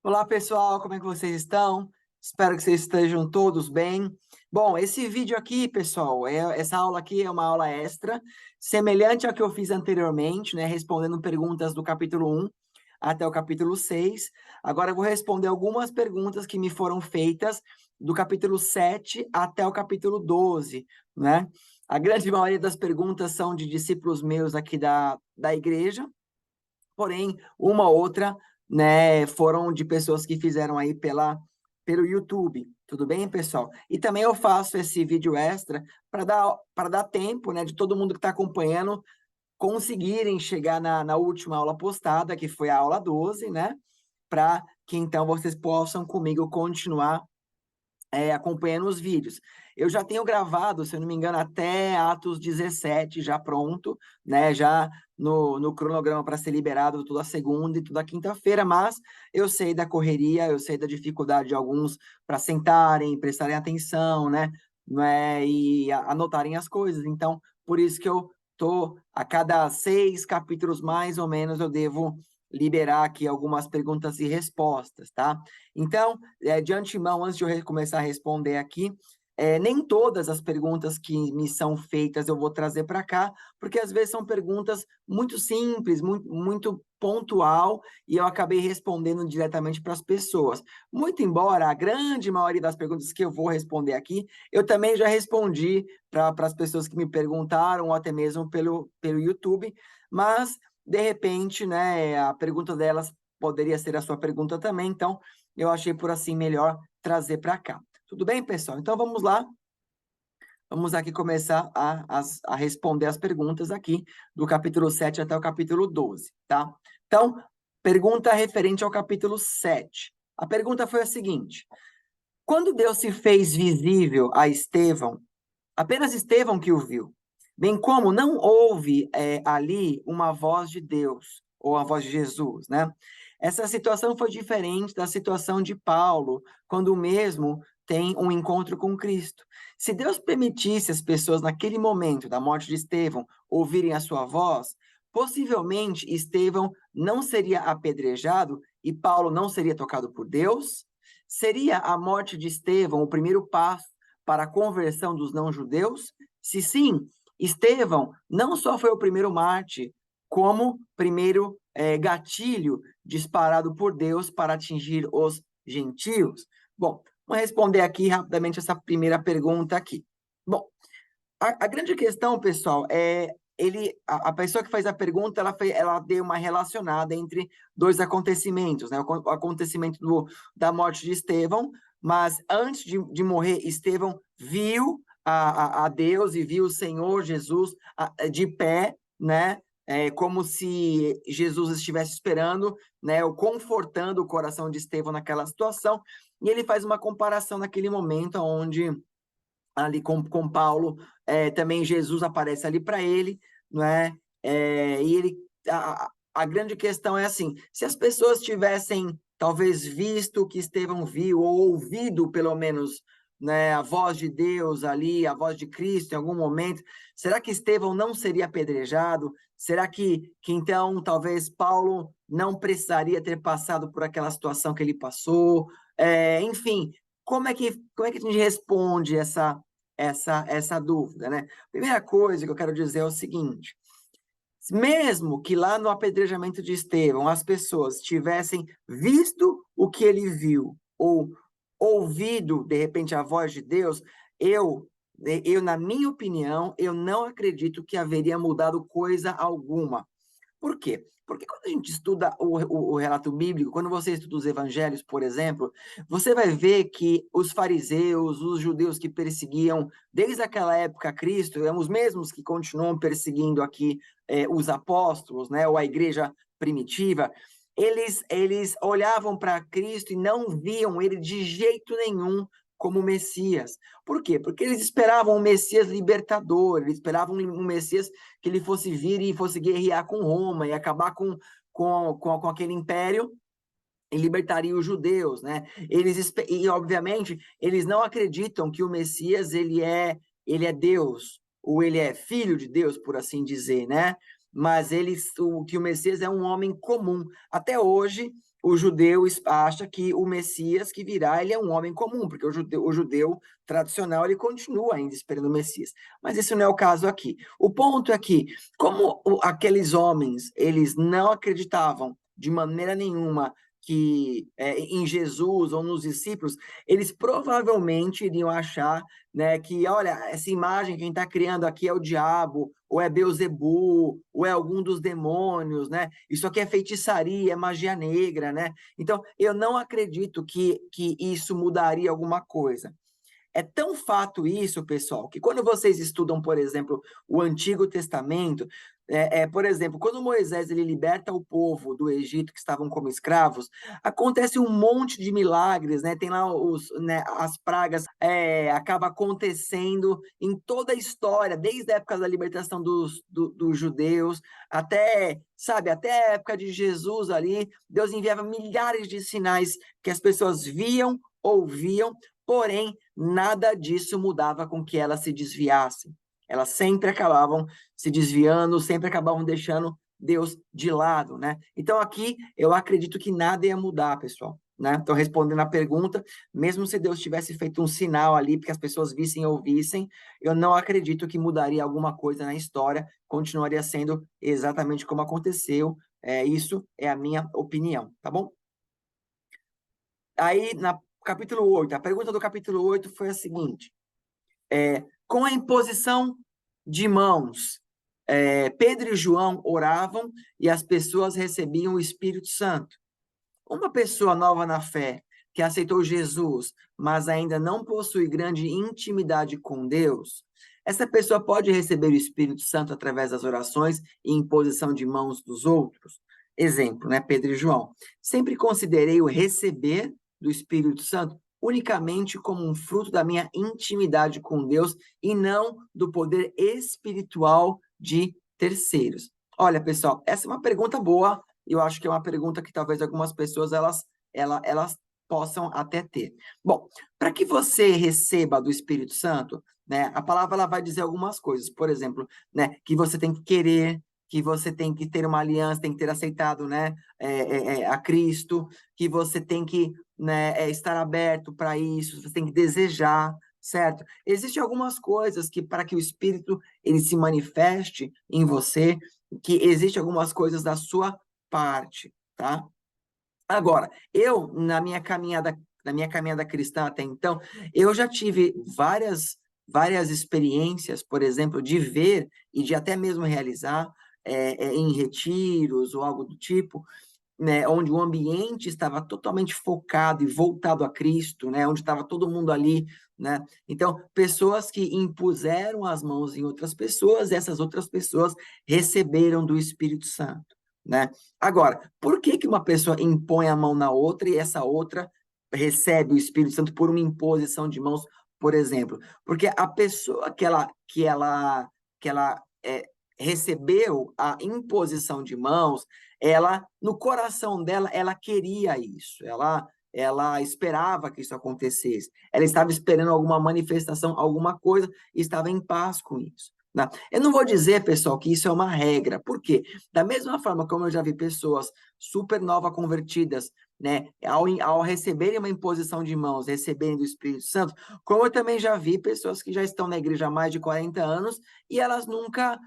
Olá, pessoal, como é que vocês estão? Espero que vocês estejam todos bem. Bom, esse vídeo aqui, pessoal, essa aula aqui é uma aula extra, semelhante ao que eu fiz anteriormente, né, respondendo perguntas do capítulo 1 até o capítulo 6. Agora eu vou responder algumas perguntas que me foram feitas do capítulo 7 até o capítulo 12, né? A grande maioria das perguntas são de discípulos meus aqui da igreja, porém, uma ou outra, né, foram de pessoas que fizeram aí pelo YouTube. Tudo bem, pessoal? E também eu faço esse vídeo extra para dar tempo, né, de todo mundo que está acompanhando conseguirem chegar na última aula postada, que foi a aula 12, né? Para que então vocês possam comigo continuar acompanhando os vídeos. Eu já tenho gravado, se eu não me engano, até Atos 17 já pronto, né? Já no cronograma para ser liberado toda segunda e toda quinta-feira, mas eu sei da correria, eu sei da dificuldade de alguns para sentarem, prestarem atenção, né? E anotarem as coisas. Então, por isso que eu tô a cada 6 capítulos mais ou menos eu devo liberar aqui algumas perguntas e respostas, tá? Então, de antemão, antes de eu começar a responder aqui, nem todas as perguntas que me são feitas eu vou trazer para cá, porque às vezes são perguntas muito simples, muito pontual, e eu acabei respondendo diretamente para as pessoas. Muito embora a grande maioria das perguntas que eu vou responder aqui, eu também já respondi para as pessoas que me perguntaram, ou até mesmo pelo YouTube, mas, de repente, né, a pergunta delas poderia ser a sua pergunta também, então eu achei por assim melhor trazer para cá. Tudo bem, pessoal? Então vamos lá. Vamos aqui começar a responder as perguntas aqui do capítulo 7 até o capítulo 12, tá? Então, pergunta referente ao capítulo 7. A pergunta foi a seguinte: quando Deus se fez visível a Estevão, apenas Estevão que o viu, bem como não houve ali uma voz de Deus, ou a voz de Jesus, né? Essa situação foi diferente da situação de Paulo, quando o mesmo tem um encontro com Cristo. Se Deus permitisse as pessoas, naquele momento da morte de Estevão, ouvirem a sua voz, possivelmente Estevão não seria apedrejado e Paulo não seria tocado por Deus? Seria a morte de Estevão o primeiro passo para a conversão dos não-judeus? Se sim, Estevão não só foi o primeiro mártir, como primeiro gatilho disparado por Deus para atingir os gentios? Bom, vamos responder aqui rapidamente essa primeira pergunta aqui. Bom, a grande questão, pessoal, a pessoa que faz a pergunta, ela deu uma relacionada entre dois acontecimentos, né? O acontecimento da morte de Estevão, mas antes de morrer, Estevão viu a Deus e viu o Senhor Jesus de pé, né? Como se Jesus estivesse esperando, né? Ou confortando o coração de Estevão naquela situação. E ele faz uma comparação naquele momento onde ali com Paulo, também Jesus aparece ali para ele, não é? E ele, a grande questão é assim: se as pessoas tivessem talvez visto o que Estevão viu, ou ouvido pelo menos, né, a voz de Deus ali, a voz de Cristo em algum momento, será que Estevão não seria apedrejado? Será que então talvez Paulo não precisaria ter passado por aquela situação que ele passou? Enfim, como é que a gente responde essa dúvida, né? Primeira coisa que eu quero dizer é o seguinte: mesmo que lá no apedrejamento de Estevão as pessoas tivessem visto o que ele viu ou ouvido de repente a voz de Deus, na minha opinião, eu não acredito que haveria mudado coisa alguma. Por quê? Porque quando a gente estuda o relato bíblico, quando você estuda os evangelhos, por exemplo, você vai ver que os fariseus, os judeus que perseguiam desde aquela época Cristo, são os mesmos que continuam perseguindo aqui os apóstolos, né, ou a igreja primitiva. Eles olhavam para Cristo e não viam ele de jeito nenhum como Messias. Por quê? Porque eles esperavam um Messias libertador, eles esperavam um Messias que ele fosse vir e fosse guerrear com Roma e acabar com aquele império e libertaria os judeus, né? Obviamente, eles não acreditam que o Messias ele é Deus, ou ele é filho de Deus, por assim dizer, né? Mas que o Messias é um homem comum. Até hoje, o judeu acha que o Messias que virá, ele é um homem comum, porque o judeu tradicional, ele continua ainda esperando o Messias. Mas isso não é o caso aqui. O ponto é que, como aqueles homens, eles não acreditavam de maneira nenhuma que em Jesus ou nos discípulos, eles provavelmente iriam achar, né, que, olha, essa imagem quem está criando aqui é o diabo, ou é Beelzebu, ou é algum dos demônios, né? Isso aqui é feitiçaria, é magia negra, né? Então, eu não acredito que isso mudaria alguma coisa. É tão fato isso, pessoal, que quando vocês estudam, por exemplo, o Antigo Testamento, por exemplo, quando Moisés ele liberta o povo do Egito que estavam como escravos, acontece um monte de milagres, né? Tem lá as pragas, acaba acontecendo em toda a história, desde a época da libertação dos judeus até, sabe, até a época de Jesus ali, Deus enviava milhares de sinais que as pessoas viam, ouviam, porém, nada disso mudava com que elas se desviassem. Elas sempre acabavam se desviando, sempre acabavam deixando Deus de lado, né? Então aqui eu acredito que nada ia mudar, pessoal, né? Então respondendo a pergunta, mesmo se Deus tivesse feito um sinal ali para que as pessoas vissem ou ouvissem, eu não acredito que mudaria alguma coisa na história, continuaria sendo exatamente como aconteceu. Isso é a minha opinião, tá bom? Aí, na capítulo 8, a pergunta do capítulo 8 foi a seguinte: com a imposição de mãos, Pedro e João oravam e as pessoas recebiam o Espírito Santo. Uma pessoa nova na fé, que aceitou Jesus, mas ainda não possui grande intimidade com Deus, essa pessoa pode receber o Espírito Santo através das orações e imposição de mãos dos outros? Exemplo, né, Pedro e João. Sempre considerei o receber do Espírito Santo unicamente como um fruto da minha intimidade com Deus e não do poder espiritual de terceiros. Olha, pessoal, essa é uma pergunta boa. Eu acho que é uma pergunta que talvez algumas pessoas elas possam até ter. Bom, para que você receba do Espírito Santo, né, a palavra ela vai dizer algumas coisas. Por exemplo, né, que você tem que querer, que você tem que ter uma aliança, tem que ter aceitado, né, a Cristo, que você tem que, né, estar aberto para isso, você tem que desejar, certo? Existem algumas coisas que para que o Espírito ele se manifeste em você, que existem algumas coisas da sua parte, tá? Agora, na minha caminhada cristã até então, eu já tive várias experiências, por exemplo, de ver e de até mesmo realizar em retiros ou algo do tipo, né, onde o ambiente estava totalmente focado e voltado a Cristo, né, onde estava todo mundo ali, né? Então, pessoas que impuseram as mãos em outras pessoas, essas outras pessoas receberam do Espírito Santo, né? Agora, por que que uma pessoa impõe a mão na outra e essa outra recebe o Espírito Santo por uma imposição de mãos, por exemplo? Porque a pessoa que ela recebeu a imposição de mãos, ela, no coração dela, ela queria isso, ela esperava que isso acontecesse, ela estava esperando alguma manifestação, alguma coisa, e estava em paz com isso, né? Eu não vou dizer, pessoal, que isso é uma regra, por quê? Da mesma forma como eu já vi pessoas super nova convertidas, né, ao receberem uma imposição de mãos, receberem do Espírito Santo, como eu também já vi pessoas que já estão na igreja há mais de 40 anos e elas nunca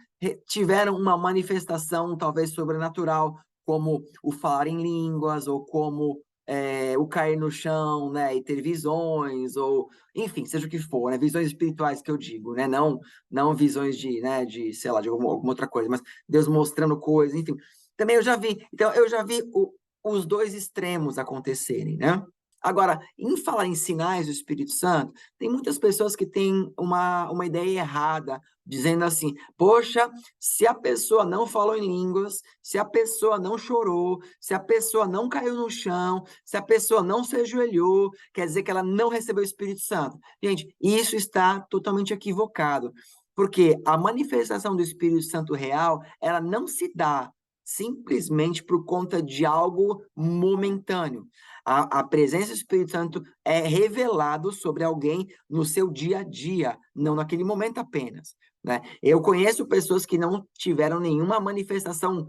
tiveram uma manifestação talvez sobrenatural, como o falar em línguas, ou como o cair no chão, né, e ter visões, ou enfim, seja o que for, né, visões espirituais que eu digo, né, não visões de, sei lá, de alguma outra coisa, mas Deus mostrando coisas, enfim. Também eu já vi, então eu já vi os dois extremos acontecerem, né? Agora, em falar em sinais do Espírito Santo, tem muitas pessoas que têm uma ideia errada, dizendo assim: poxa, se a pessoa não falou em línguas, se a pessoa não chorou, se a pessoa não caiu no chão, se a pessoa não se ajoelhou, quer dizer que ela não recebeu o Espírito Santo. Gente, isso está totalmente equivocado, porque a manifestação do Espírito Santo real, ela não se dá simplesmente por conta de algo momentâneo. A presença do Espírito Santo é revelado sobre alguém no seu dia a dia, não naquele momento apenas. né? Eu conheço pessoas que não tiveram nenhuma manifestação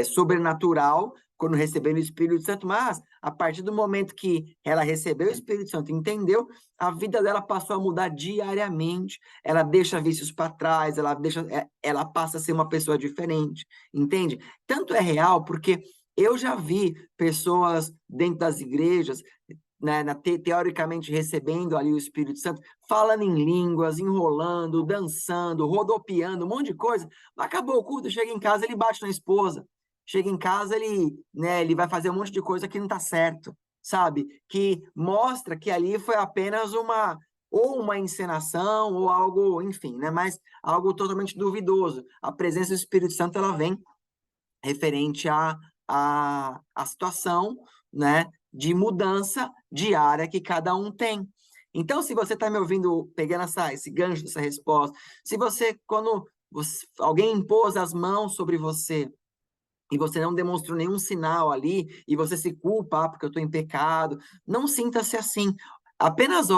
sobrenatural quando receberam o Espírito Santo, mas a partir do momento que ela recebeu o Espírito Santo, entendeu, a vida dela passou a mudar diariamente. Ela deixa vícios para trás, ela passa a ser uma pessoa diferente, entende? Tanto é real porque eu já vi pessoas dentro das igrejas, né, teoricamente recebendo ali o Espírito Santo, falando em línguas, enrolando, dançando, rodopiando, um monte de coisa. Acabou o culto, chega em casa, ele bate na esposa. Chega em casa, ele vai fazer um monte de coisa que não está certo, sabe? Que mostra que ali foi apenas ou uma encenação, ou algo, enfim, né? Mas algo totalmente duvidoso. A presença do Espírito Santo, ela vem referente à situação, né, de mudança diária que cada um tem. Então, se você está me ouvindo, pegando esse gancho dessa resposta, se você, alguém impôs as mãos sobre você, e você não demonstrou nenhum sinal ali, e você se culpa, porque eu estou em pecado, não sinta-se assim. Apenas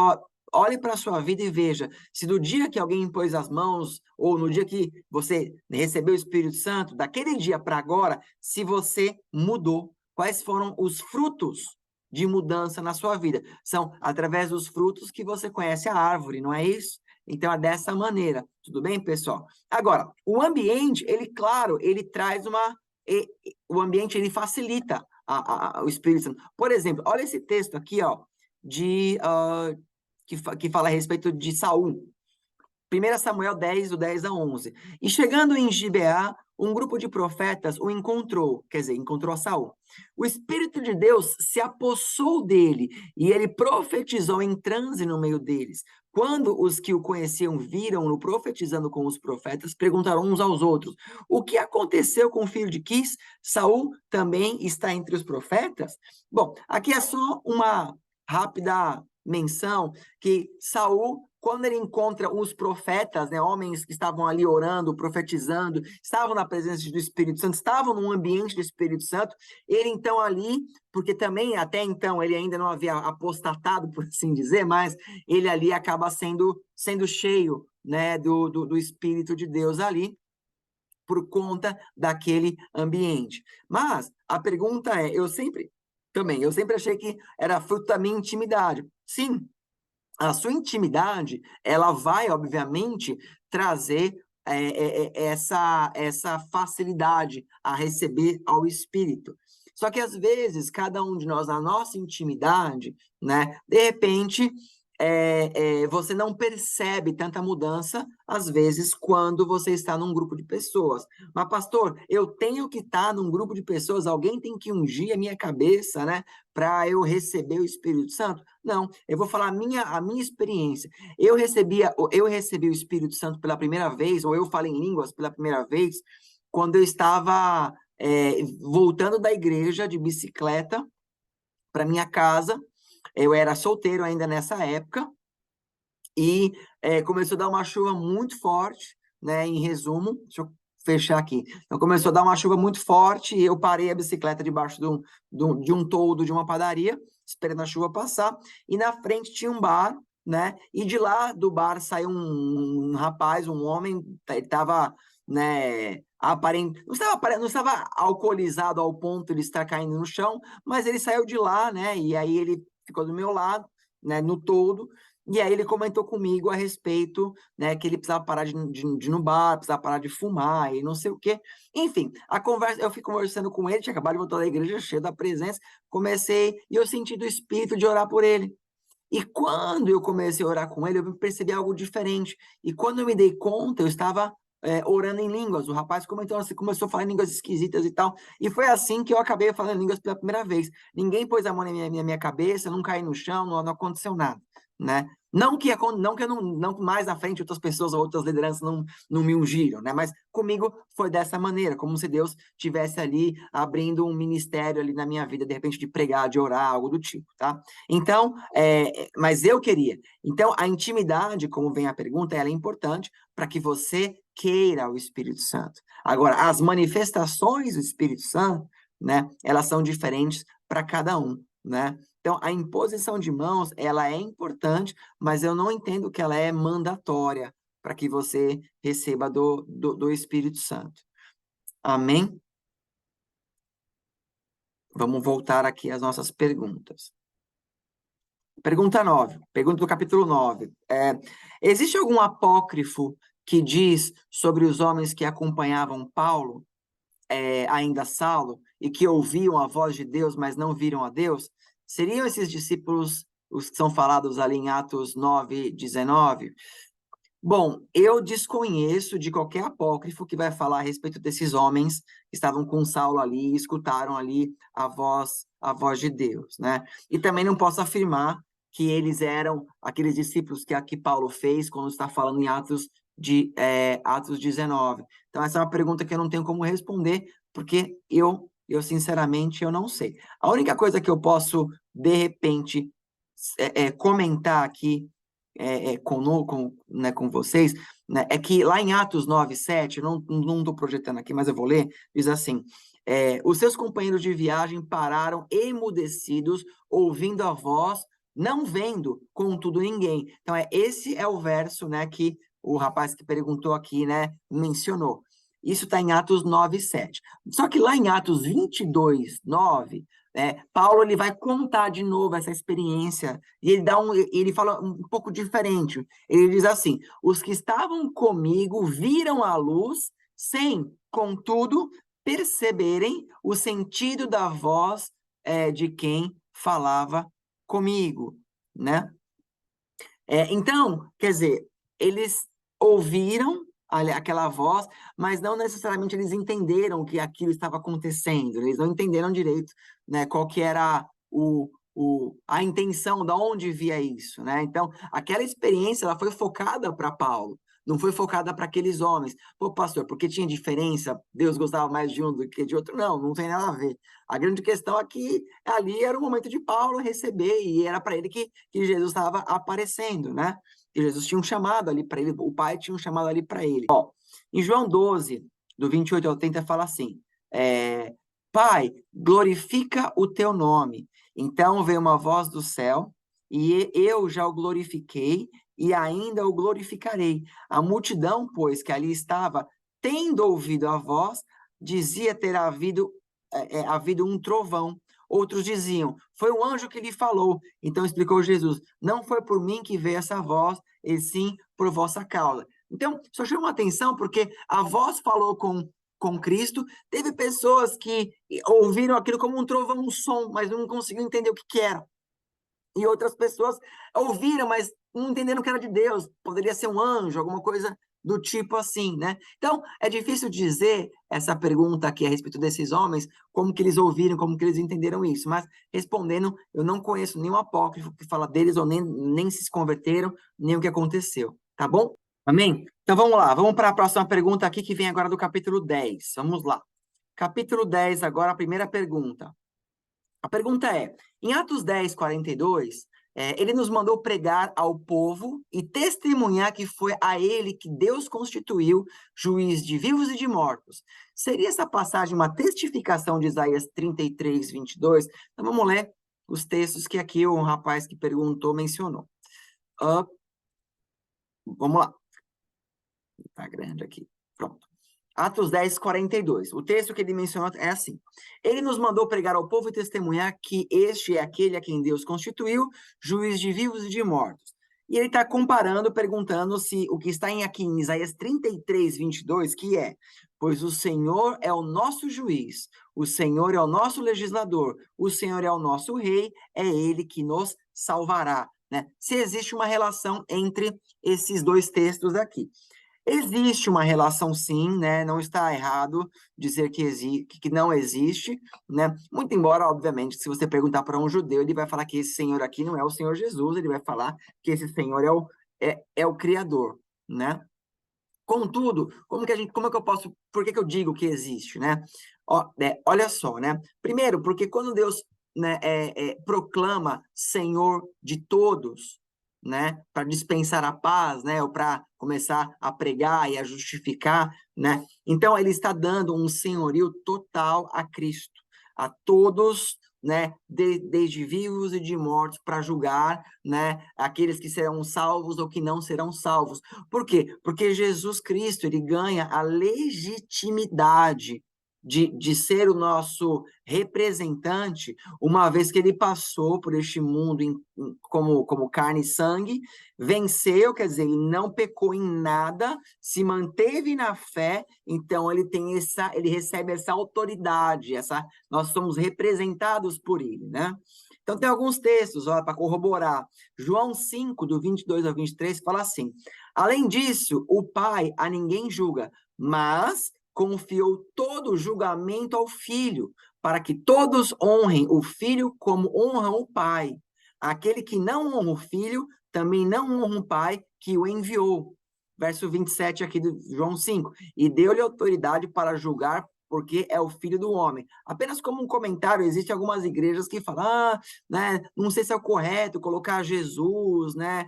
olhe para a sua vida e veja se do dia que alguém impôs as mãos, ou no dia que você recebeu o Espírito Santo, daquele dia para agora, se você mudou. Quais foram os frutos de mudança na sua vida? São através dos frutos que você conhece a árvore, não é isso? Então, é dessa maneira. Tudo bem, pessoal? Agora, o ambiente, ele, claro, ele traz o ambiente ele facilita o Espírito Santo. Por exemplo, olha esse texto aqui, ó, que fala a respeito de Saul. 1 Samuel 10, do 10 a 11. E chegando em Gibeá, um grupo de profetas o encontrou, quer dizer, encontrou a Saul. O Espírito de Deus se apossou dele e ele profetizou em transe no meio deles. Quando os que o conheciam viram-no profetizando com os profetas, perguntaram uns aos outros: o que aconteceu com o filho de Quis? Saul também está entre os profetas? Bom, aqui é só uma rápida menção que Saul, quando ele encontra os profetas, né, homens que estavam ali orando, profetizando, estavam na presença do Espírito Santo, estavam num ambiente do Espírito Santo, ele então ali, porque também até então ele ainda não havia apostatado, por assim dizer, mas ele ali acaba sendo cheio, né, do Espírito de Deus ali, por conta daquele ambiente. Mas a pergunta é, eu sempre achei que era fruto da minha intimidade. Sim, a sua intimidade, ela vai, obviamente, trazer essa facilidade a receber ao Espírito. Só que, às vezes, cada um de nós, na nossa intimidade, né, de repente, você não percebe tanta mudança, às vezes, quando você está num grupo de pessoas. Mas, pastor, eu tenho que estar num grupo de pessoas, alguém tem que ungir a minha cabeça, né, para eu receber o Espírito Santo? Não, eu vou falar a minha experiência. Eu recebi o Espírito Santo pela primeira vez, ou eu falei em línguas pela primeira vez, quando eu estava voltando da igreja de bicicleta para minha casa. Eu era solteiro ainda nessa época, e começou a dar uma chuva muito forte, né? Em resumo, deixa eu fechar aqui. Então, começou a dar uma chuva muito forte e eu parei a bicicleta debaixo de um toldo de uma padaria, esperando a chuva passar, e na frente tinha um bar, né? E de lá do bar saiu um rapaz, um homem, ele estava, né? Não estava alcoolizado ao ponto de estar caindo no chão, mas ele saiu de lá, né? E aí ele ficou do meu lado, né? No toldo. E aí ele comentou comigo a respeito, né, que ele precisava parar de ir no bar, precisava parar de fumar e não sei o quê. Enfim, eu fui conversando com ele, tinha acabado de voltar da igreja, cheio da presença, e eu senti do Espírito de orar por ele. E quando eu comecei a orar com ele, eu percebi algo diferente. E quando eu me dei conta, eu estava orando em línguas. O rapaz comentou, você começou a falar em línguas esquisitas e tal. E foi assim que eu acabei falando línguas pela primeira vez. Ninguém pôs a mão na minha cabeça, eu não caí no chão, não aconteceu nada, né? Não que eu não mais na frente outras pessoas ou outras lideranças não me ungiram, né? Mas comigo foi dessa maneira, como se Deus tivesse ali abrindo um ministério ali na minha vida, de repente de pregar, de orar, algo do tipo, tá? Então, mas eu queria. Então, a intimidade, como vem a pergunta, ela é importante para que você queira o Espírito Santo. Agora, as manifestações do Espírito Santo, né? Elas são diferentes para cada um, né? Então, a imposição de mãos, ela é importante, mas eu não entendo que ela é mandatória para que você receba do Espírito Santo. Amém? Vamos voltar aqui às nossas perguntas. Pergunta 9, pergunta do capítulo 9. Existe algum apócrifo que diz sobre os homens que acompanhavam Paulo, ainda Saulo, e que ouviam a voz de Deus, mas não viram a Deus? Seriam esses discípulos os que são falados ali em Atos 9, 19? Bom, eu desconheço de qualquer apócrifo que vai falar a respeito desses homens que estavam com Saulo ali e escutaram ali a voz de Deus, né? E também não posso afirmar que eles eram aqueles discípulos que aqui Paulo fez quando está falando em Atos 19. Então, essa é uma pergunta que eu não tenho como responder, porque eu sinceramente, eu não sei. A única coisa que eu posso, de repente, comentar aqui com vocês, né, é que lá em Atos 9, 7, não estou projetando aqui, mas eu vou ler, diz assim: os seus companheiros de viagem pararam emudecidos, ouvindo a voz, não vendo, contudo, ninguém. Então, esse é o verso, né, que o rapaz que perguntou aqui, né, mencionou. Isso está em Atos 9, 7. Só que lá em Atos 22, 9, Paulo ele vai contar de novo essa experiência e ele fala um pouco diferente. Ele diz assim: os que estavam comigo viram a luz sem, contudo, perceberem o sentido da voz de quem falava comigo, né? Então, quer dizer, eles ouviram aquela voz, mas não necessariamente eles entenderam que aquilo estava acontecendo, eles não entenderam direito, né, qual que era a intenção, de onde via isso, né? Então, aquela experiência, ela foi focada para Paulo, não foi focada para aqueles homens. Pô, pastor, porque tinha diferença? Deus gostava mais de um do que de outro? Não tem nada a ver. A grande questão é que ali era o momento de Paulo receber, e era para ele que Jesus estava aparecendo, né? E Jesus tinha um chamado ali para ele, o Pai tinha um chamado ali para ele. Ó, em João 12, do 28 ao 30, fala assim: Pai, glorifica o teu nome. Então veio uma voz do céu, e eu já o glorifiquei, e ainda o glorificarei. A multidão, pois, que ali estava, tendo ouvido a voz, dizia ter havido um trovão. Outros diziam: foi um anjo que lhe falou. Então explicou Jesus: não foi por mim que veio essa voz, e sim por vossa causa. Então, só chama atenção porque a voz falou com Cristo. Teve pessoas que ouviram aquilo como um trovão, um som, mas não conseguiam entender o que era. E outras pessoas ouviram, mas não entenderam que era de Deus. Poderia ser um anjo, alguma coisa do tipo assim, né? Então, é difícil dizer essa pergunta aqui a respeito desses homens, como que eles ouviram, como que eles entenderam isso. Mas, respondendo, eu não conheço nenhum apócrifo que fala deles, ou nem se converteram, nem o que aconteceu. Tá bom? Amém? Então, vamos lá. Vamos para a próxima pergunta aqui, que vem agora do capítulo 10. Vamos lá. Capítulo 10, agora a primeira pergunta. A pergunta é: em Atos 10, 42, ele nos mandou pregar ao povo e testemunhar que foi a ele que Deus constituiu juiz de vivos e de mortos. Seria essa passagem uma testificação de Isaías 33, 22? Então vamos ler os textos que aqui o rapaz que perguntou mencionou. Vamos lá. Está grande aqui. Pronto. Atos 10, 42. O texto que ele mencionou é assim: ele nos mandou pregar ao povo e testemunhar que este é aquele a quem Deus constituiu, juiz de vivos e de mortos. E ele está comparando, perguntando se o que está aqui em Isaías 33, 22, que é: pois o Senhor é o nosso juiz, o Senhor é o nosso legislador, o Senhor é o nosso rei, é ele que nos salvará. Né? Se existe uma relação entre esses dois textos aqui. Existe uma relação, sim, né? Não está errado dizer que não existe, né? Muito embora, obviamente, se você perguntar para um judeu, ele vai falar que esse Senhor aqui não é o Senhor Jesus, ele vai falar que esse Senhor é o Criador, né? Contudo, como é que eu posso, por que eu digo que existe, né? Olha só, né? Primeiro, porque quando Deus, né, proclama Senhor de todos, né, para dispensar a paz, né, ou para começar a pregar e a justificar, né? Então ele está dando um senhorio total a Cristo, a todos, né, desde vivos e de mortos, para julgar, né, aqueles que serão salvos ou que não serão salvos. Por quê? Porque Jesus Cristo, ele ganha a legitimidade de ser o nosso representante, uma vez que ele passou por este mundo como carne e sangue, venceu, quer dizer, ele não pecou em nada, se manteve na fé, então ele recebe essa autoridade, nós somos representados por ele, né? Então tem alguns textos, para corroborar. João 5, do 22 ao 23, fala assim: além disso, o Pai a ninguém julga, mas confiou todo o julgamento ao Filho, para que todos honrem o Filho como honram o Pai. Aquele que não honra o Filho, também não honra o Pai que o enviou. Verso 27 aqui do João 5. E deu-lhe autoridade para julgar, porque é o Filho do Homem. Apenas como um comentário, existem algumas igrejas que falam, né, não sei se é o correto colocar Jesus, né,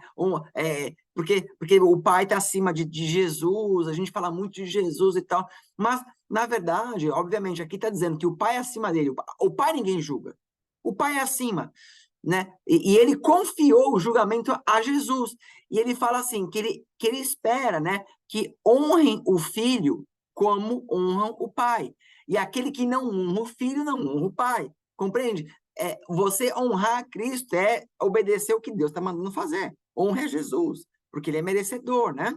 porque o Pai está acima de Jesus, a gente fala muito de Jesus e tal, mas, na verdade, obviamente, aqui está dizendo que o Pai é acima dele, o Pai ninguém julga, o Pai é acima, né, e ele confiou o julgamento a Jesus, e ele fala assim, que ele espera, né, que honrem o Filho como honram o Pai, e aquele que não honra o Filho, não honra o Pai, compreende? Você honrar a Cristo é obedecer o que Deus está mandando fazer, honra a Jesus, porque ele é merecedor, né?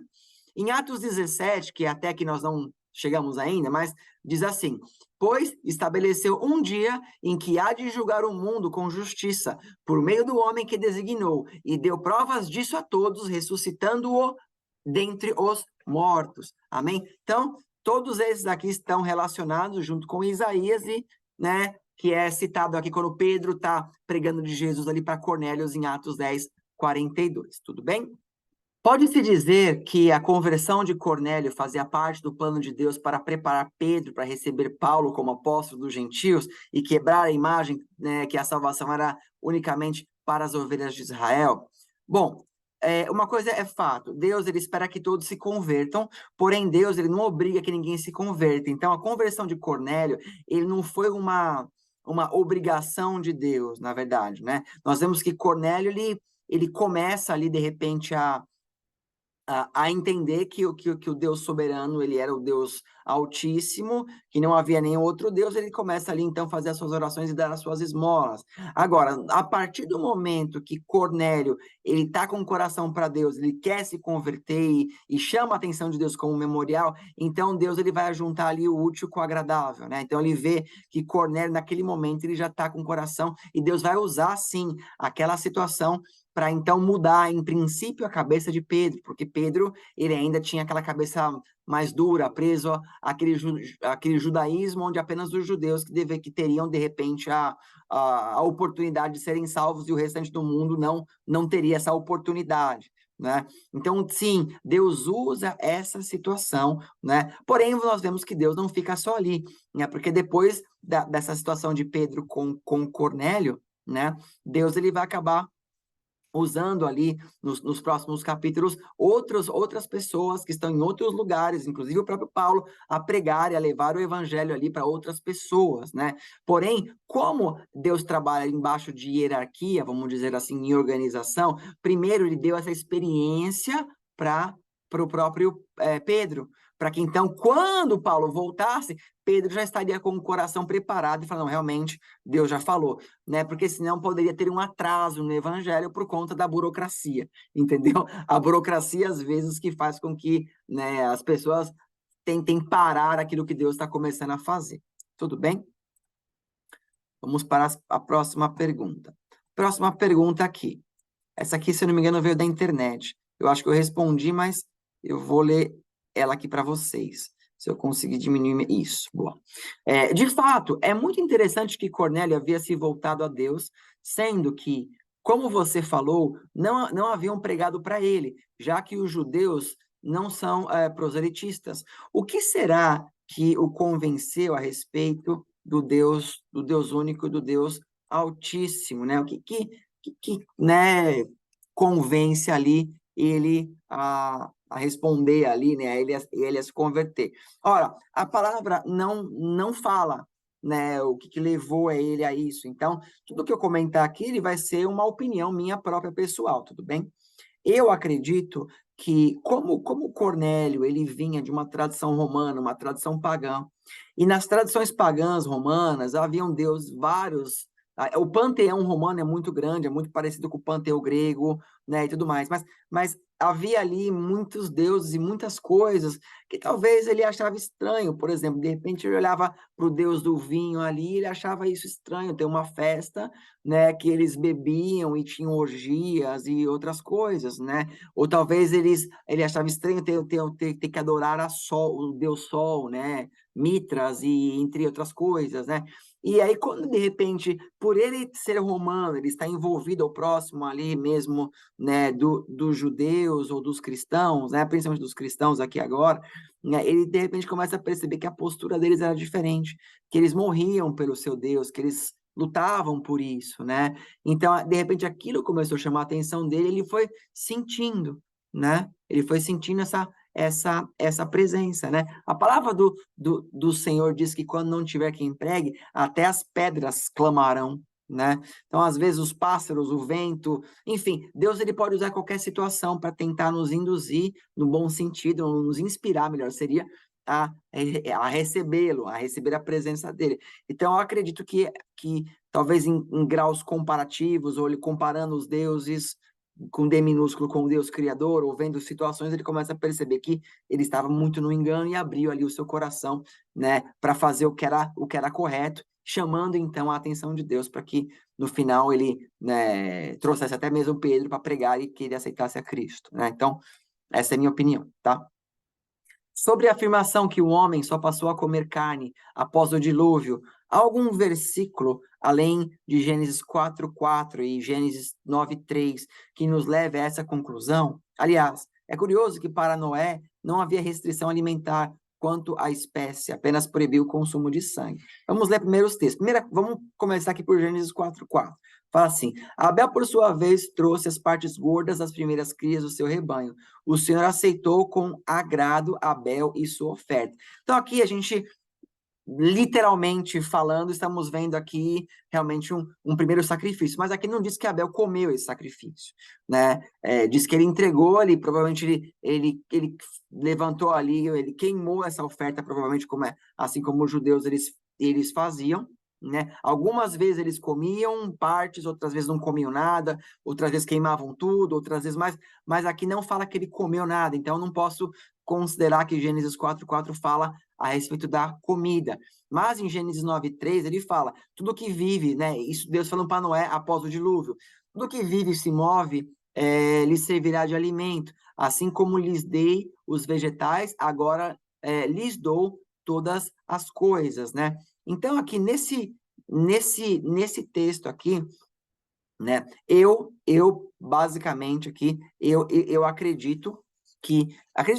Em Atos 17, que até que nós não chegamos ainda, mas diz assim: pois estabeleceu um dia em que há de julgar o mundo com justiça, por meio do homem que designou, e deu provas disso a todos, ressuscitando-o dentre os mortos. Amém? Então, todos esses aqui estão relacionados junto com Isaías, e, né, que é citado aqui quando Pedro está pregando de Jesus ali para Cornélio em Atos 10, 42. Tudo bem? Pode-se dizer que a conversão de Cornélio fazia parte do plano de Deus para preparar Pedro para receber Paulo como apóstolo dos gentios e quebrar a imagem, né, que a salvação era unicamente para as ovelhas de Israel? Bom, uma coisa é fato, Deus ele espera que todos se convertam, porém Deus ele não obriga que ninguém se converta. Então a conversão de Cornélio, ele não foi uma obrigação de Deus, na verdade, né? Nós vemos que Cornélio ele começa ali de repente a entender que o Deus soberano, ele era o Deus altíssimo, que não havia nenhum outro Deus, ele começa ali, então, a fazer as suas orações e dar as suas esmolas. Agora, a partir do momento que Cornélio, ele está com o coração para Deus, ele quer se converter e chama a atenção de Deus como um memorial, então Deus ele vai juntar ali o útil com o agradável, né? Então, ele vê que Cornélio, naquele momento, ele já está com o coração, e Deus vai usar, sim, aquela situação para então mudar, em princípio, a cabeça de Pedro, porque Pedro, ele ainda tinha aquela cabeça mais dura, preso àquele judaísmo, onde apenas os judeus que teriam, de repente, a oportunidade de serem salvos, e o restante do mundo não teria essa oportunidade, né? Então, sim, Deus usa essa situação, né? Porém, nós vemos que Deus não fica só ali, né? Porque depois dessa situação de Pedro com Cornélio, né? Deus ele vai acabar usando ali nos próximos capítulos outras pessoas que estão em outros lugares, inclusive o próprio Paulo, a pregar e a levar o evangelho ali para outras pessoas, né? Porém, como Deus trabalha embaixo de hierarquia, vamos dizer assim, em organização, primeiro ele deu essa experiência para o próprio Pedro, para que então, quando Paulo voltasse, Pedro já estaria com o coração preparado e falando, realmente, Deus já falou, né? Porque senão poderia ter um atraso no evangelho por conta da burocracia, entendeu? A burocracia, às vezes, que faz com que, né, as pessoas tentem parar aquilo que Deus está começando a fazer. Tudo bem? Vamos para a próxima pergunta. Próxima pergunta aqui. Essa aqui, se eu não me engano, veio da internet. Eu acho que eu respondi, mas eu vou ler ela aqui para vocês. Se eu conseguir diminuir isso. Boa. De fato, é muito interessante que Cornélio havia se voltado a Deus, sendo que, como você falou, não haviam pregado para ele, já que os judeus não são proselitistas. O que será que o convenceu a respeito do Deus único, do Deus altíssimo, né? O que né, convence ali ele a responder ali, né? Ele a se converter. Ora, a palavra não fala né, o que, que levou a ele a isso. Então, tudo que eu comentar aqui, ele vai ser uma opinião minha própria pessoal, tudo bem? Eu acredito que, como Cornélio, ele vinha de uma tradição romana, uma tradição pagã, e nas tradições pagãs romanas, haviam deuses vários, o panteão romano é muito grande, é muito parecido com o panteão grego, né, e tudo mais, mas havia ali muitos deuses e muitas coisas que talvez ele achava estranho. Por exemplo, de repente ele olhava para o deus do vinho ali, ele achava isso estranho, ter uma festa, né, que eles bebiam e tinham orgias e outras coisas, né? Ou talvez ele achava estranho ter que adorar o deus Sol, né? Mitras e entre outras coisas, né? E aí, quando de repente, por ele ser romano, ele está envolvido ao próximo ali mesmo, né, dos judeus ou dos cristãos, né, principalmente dos cristãos aqui agora, né, ele de repente começa a perceber que a postura deles era diferente, que eles morriam pelo seu Deus, que eles lutavam por isso, né? Então, de repente, aquilo começou a chamar a atenção dele, ele foi sentindo, né? Ele foi sentindo essa presença, né? A palavra do Senhor diz que quando não tiver quem pregue, até as pedras clamarão, né? Então, às vezes, os pássaros, o vento, enfim, Deus ele pode usar qualquer situação para tentar nos induzir no bom sentido, nos inspirar, melhor seria, a recebê-lo, a receber a presença dele. Então, eu acredito que talvez em graus comparativos, ou ele comparando os deuses com D minúsculo com o Deus Criador, ou vendo situações, ele começa a perceber que ele estava muito no engano e abriu ali o seu coração, né, para fazer o que era correto, chamando então a atenção de Deus para que no final ele, né, trouxesse até mesmo Pedro para pregar e que ele aceitasse a Cristo, né? Então, essa é a minha opinião, tá? Sobre a afirmação que o homem só passou a comer carne após o dilúvio, há algum versículo, além de Gênesis 4:4 e Gênesis 9:3, que nos leve a essa conclusão? Aliás, é curioso que para Noé não havia restrição alimentar quanto à espécie, apenas proibiu o consumo de sangue. Vamos ler primeiro os textos. Vamos começar aqui por Gênesis 4:4. Fala assim: Abel, por sua vez, trouxe as partes gordas das primeiras crias do seu rebanho. O Senhor aceitou com agrado Abel e sua oferta. Então, aqui a gente, literalmente falando, estamos vendo aqui realmente um primeiro sacrifício. Mas aqui não diz que Abel comeu esse sacrifício, né? Diz que ele entregou ali, provavelmente ele levantou ali, ele queimou essa oferta, provavelmente assim como os judeus eles faziam. Né? Algumas vezes eles comiam partes, outras vezes não comiam nada, outras vezes queimavam tudo, outras vezes mais, mas aqui não fala que ele comeu nada, então eu não posso considerar que Gênesis 4:4 fala a respeito da comida. Mas em Gênesis 9:3 ele fala, tudo que vive, né? Isso Deus falando para Noé após o dilúvio, tudo que vive e se move lhes servirá de alimento, assim como lhes dei os vegetais, agora lhes dou todas as coisas, né? Então, aqui nesse texto aqui, né, eu basicamente aqui, eu acredito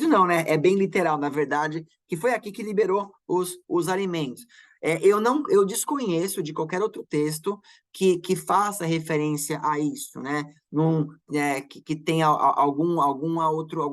não, né, é bem literal, na verdade, que foi aqui que liberou os alimentos. Eu desconheço de qualquer outro texto que faça referência a isso, né, que tenha algum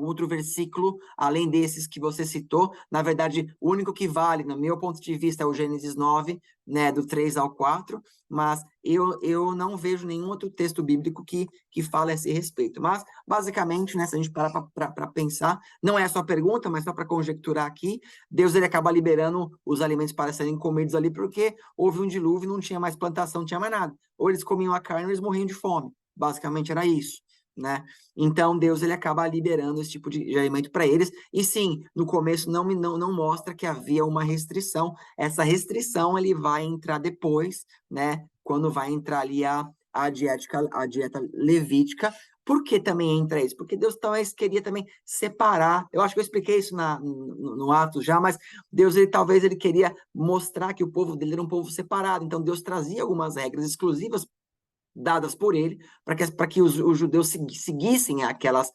outro versículo, além desses que você citou. Na verdade, o único que vale, no meu ponto de vista, é o Gênesis 9, né, do 3 ao 4, mas eu não vejo nenhum outro texto bíblico que fale a esse respeito. Mas, basicamente, né, se a gente parar para pensar, não é a sua pergunta, mas só para conjecturar aqui, Deus ele acaba liberando os alimentos para serem comidos ali, porque houve um dilúvio, não tinha mais plantação, não tinha mais nada. Ou eles comiam a carne, ou eles morriam de fome. Basicamente era isso, né? Então Deus ele acaba liberando esse tipo de alimento para eles. E sim, no começo não mostra que havia uma restrição. Essa restrição ele vai entrar depois, né? Quando vai entrar ali a dieta levítica. Por que também entra isso? Porque Deus talvez queria também separar. Eu acho que eu expliquei isso no Atos já, mas Deus talvez ele queria mostrar que o povo dele era um povo separado. Então Deus trazia algumas regras exclusivas dadas por ele para que os judeus seguissem aquelas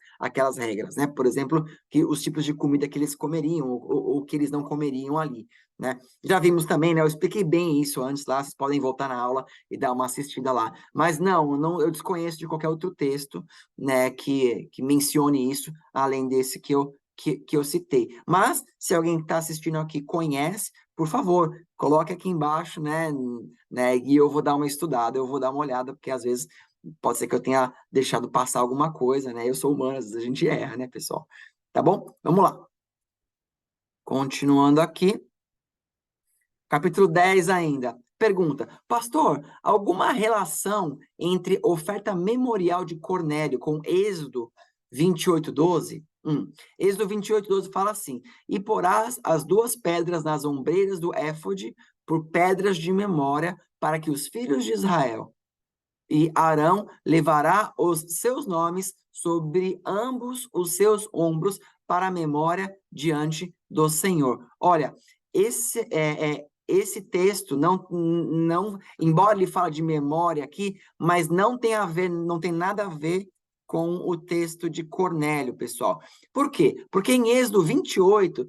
regras, né? Por exemplo, que os tipos de comida que eles comeriam ou que eles não comeriam ali, né? Já vimos também, né? Eu expliquei bem isso antes lá, vocês podem voltar na aula e dar uma assistida lá. Mas não, eu desconheço de qualquer outro texto, né, que mencione isso, além desse que eu citei. Mas, se alguém que está assistindo aqui conhece, por favor, coloque aqui embaixo, né, e eu vou dar uma estudada, eu vou dar uma olhada, porque às vezes pode ser que eu tenha deixado passar alguma coisa, né? Eu sou humano, às vezes a gente erra, né, pessoal? Tá bom? Vamos lá. Continuando aqui. Capítulo 10 ainda. Pergunta: Pastor, alguma relação entre oferta memorial de Cornélio com Êxodo 28:12? Êxodo 28:12 fala assim: E porás as duas pedras nas ombreiras do éfode por pedras de memória, para que os filhos de Israel e Arão levará os seus nomes sobre ambos os seus ombros para a memória diante do Senhor. Olha, esse texto embora ele fale de memória aqui, mas não tem a ver, não tem nada a ver com o texto de Cornélio, pessoal. Por quê? Porque em Êxodo 28,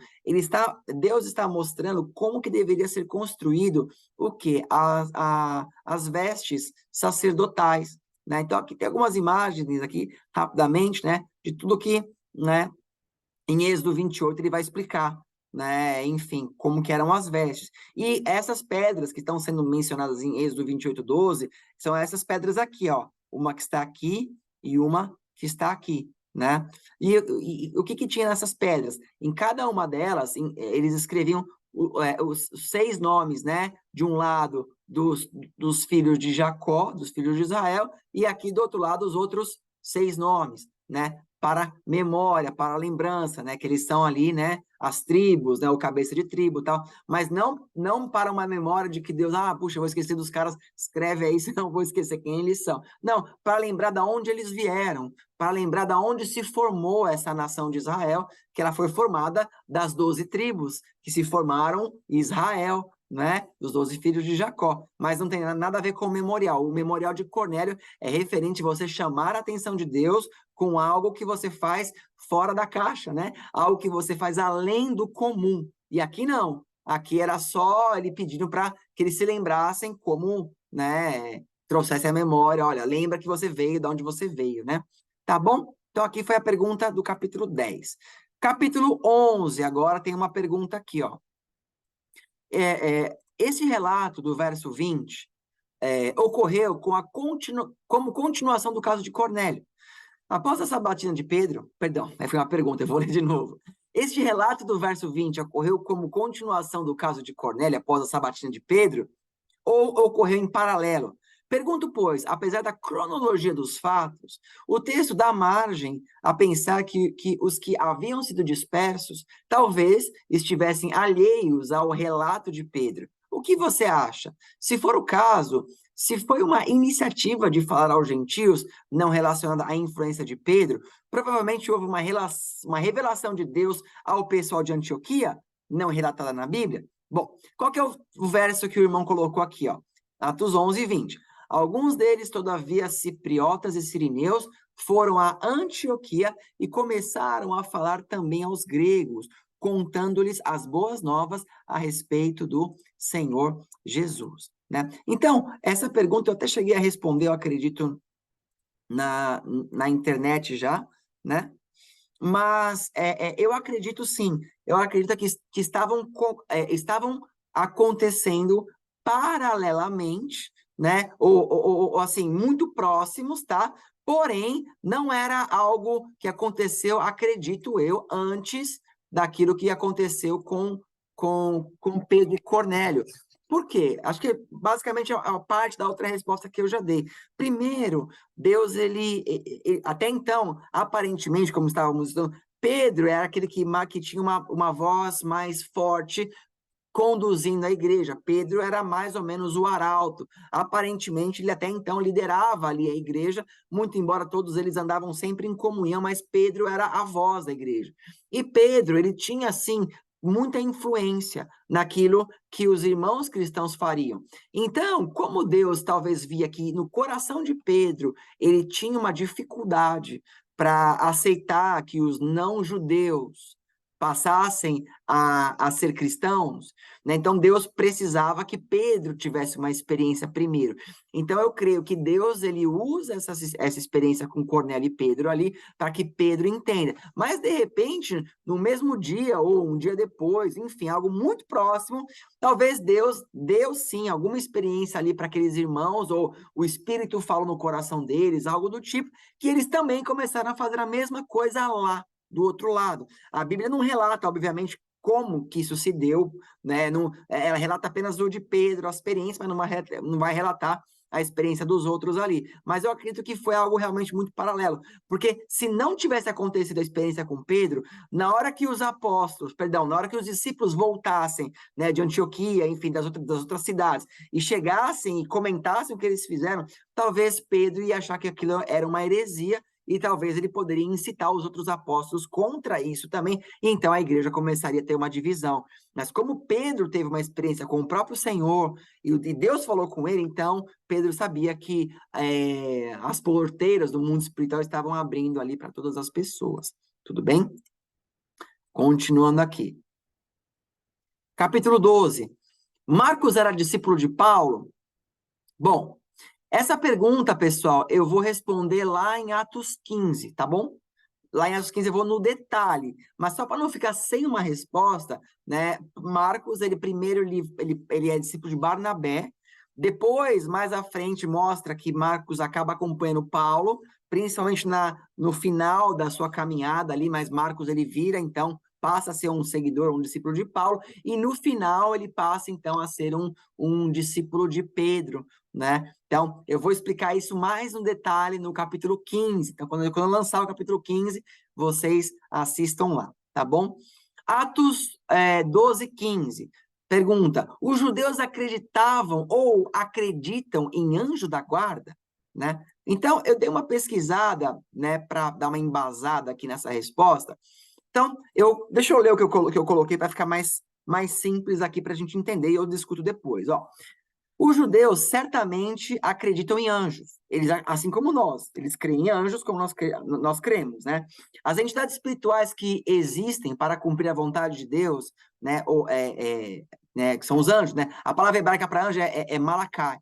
Deus está mostrando como que deveria ser construído o quê? As vestes sacerdotais, né? Então, aqui tem algumas imagens aqui, rapidamente, né? De tudo que, né? Em Êxodo 28, ele vai explicar, né? Enfim, como que eram as vestes. E essas pedras que estão sendo mencionadas em Êxodo 28:12, são essas pedras aqui, ó. Uma que está aqui e uma que está aqui, né? E o que tinha nessas pedras? Em cada uma delas, eles escreviam os 6 nomes, né? De um lado, dos filhos de Jacó, dos filhos de Israel, e aqui do outro lado, os outros 6 nomes, né? Para memória, para lembrança, né? Que eles são ali, né? As tribos, né? O cabeça de tribo e tal. Mas não para uma memória de que Deus, puxa, eu vou esquecer dos caras, escreve aí, senão eu vou esquecer quem eles são. Não, para lembrar de onde eles vieram, para lembrar de onde se formou essa nação de Israel, que ela foi formada das 12 tribos que se formaram em Israel, né? Dos 12 filhos de Jacó. Mas não tem nada a ver com o memorial. O memorial de Cornélio é referente a você chamar a atenção de Deus com algo que você faz fora da caixa, né? Algo que você faz além do comum. E aqui não. Aqui era só ele pedindo para que eles se lembrassem como, né, trouxesse a memória. Olha, lembra que você veio, de onde você veio, né? Tá bom? Então aqui foi a pergunta do capítulo 10. Capítulo 11, agora tem uma pergunta aqui, ó. Esse relato do verso 20 ocorreu como continuação do caso de Cornélio. Após a sabatina de Pedro, perdão, foi uma pergunta, eu vou ler de novo. Este relato do verso 20 ocorreu como continuação do caso de Cornélio após a sabatina de Pedro, ou ocorreu em paralelo? Pergunto, pois, apesar da cronologia dos fatos, o texto dá margem a pensar que os que haviam sido dispersos talvez estivessem alheios ao relato de Pedro. O que você acha? Se for o caso, se foi uma iniciativa de falar aos gentios, não relacionada à influência de Pedro, provavelmente houve uma revelação de Deus ao pessoal de Antioquia, não relatada na Bíblia. Bom, qual que é o verso que o irmão colocou aqui, ó? Atos 11:20. Alguns deles, todavia, cipriotas e sirineus, foram a Antioquia e começaram a falar também aos gregos, contando-lhes as boas novas a respeito do Senhor Jesus, né? Então, essa pergunta eu até cheguei a responder, eu acredito, na internet já, né? Mas eu acredito sim, eu acredito que estavam acontecendo paralelamente, né? Ou assim, muito próximos, tá? Porém, não era algo que aconteceu, acredito eu, antes daquilo que aconteceu com Pedro e Cornélio. Por quê? Acho que basicamente é a parte da outra resposta que eu já dei. Primeiro, Deus, até então, aparentemente, como estávamos estudando, Pedro era aquele que tinha uma voz mais forte conduzindo a igreja. Pedro era mais ou menos o arauto. Aparentemente, ele até então liderava ali a igreja, muito embora todos eles andavam sempre em comunhão, mas Pedro era a voz da igreja. E Pedro, ele tinha, assim, muita influência naquilo que os irmãos cristãos fariam. Então, como Deus talvez via que no coração de Pedro ele tinha uma dificuldade para aceitar que os não-judeus passassem a ser cristãos, né? Então Deus precisava que Pedro tivesse uma experiência primeiro. Então eu creio que Deus ele usa essa experiência com Cornélio e Pedro ali para que Pedro entenda. Mas de repente, no mesmo dia ou um dia depois, enfim, algo muito próximo, talvez Deus deu sim alguma experiência ali para aqueles irmãos, ou o Espírito falou no coração deles, algo do tipo, que eles também começaram a fazer a mesma coisa lá do outro lado. A Bíblia não relata, obviamente, como que isso se deu, né? Não, ela relata apenas o de Pedro, a experiência, mas não vai relatar a experiência dos outros ali. Mas eu acredito que foi algo realmente muito paralelo, porque se não tivesse acontecido a experiência com Pedro, na hora que os apóstolos, perdão, na hora que os discípulos voltassem, né, de Antioquia, enfim, das outras cidades, e chegassem e comentassem o que eles fizeram, talvez Pedro ia achar que aquilo era uma heresia, e talvez ele poderia incitar os outros apóstolos contra isso também, e então a igreja começaria a ter uma divisão. Mas como Pedro teve uma experiência com o próprio Senhor, e Deus falou com ele, então Pedro sabia que as porteiras do mundo espiritual estavam abrindo ali para todas as pessoas. Tudo bem? Continuando aqui. Capítulo 12. Marcos era discípulo de Paulo? Bom, essa pergunta, pessoal, eu vou responder lá em Atos 15, tá bom? Lá em Atos 15 eu vou no detalhe, mas só para não ficar sem uma resposta, né? Marcos, ele primeiro ele é discípulo de Barnabé, depois, mais à frente, mostra que Marcos acaba acompanhando Paulo, principalmente no final da sua caminhada ali, mas Marcos ele vira, então, passa a ser um seguidor, um discípulo de Paulo, e no final ele passa, então, a ser um discípulo de Pedro, né? Então, eu vou explicar isso mais no detalhe no capítulo 15. Então, quando eu lançar o capítulo 15, vocês assistam lá, tá bom? Atos 12, 15. Pergunta: os judeus acreditavam ou acreditam em anjo da guarda? Né? Então, eu dei uma pesquisada, né, para dar uma embasada aqui nessa resposta. Então, deixa eu ler o que eu coloquei para ficar mais simples aqui para a gente entender, e eu discuto depois. Ó. Os judeus certamente acreditam em anjos, eles, assim como nós, eles creem em anjos como nós cremos, né? As entidades espirituais que existem para cumprir a vontade de Deus, né, né, que são os anjos, né? A palavra hebraica para anjo é malakai,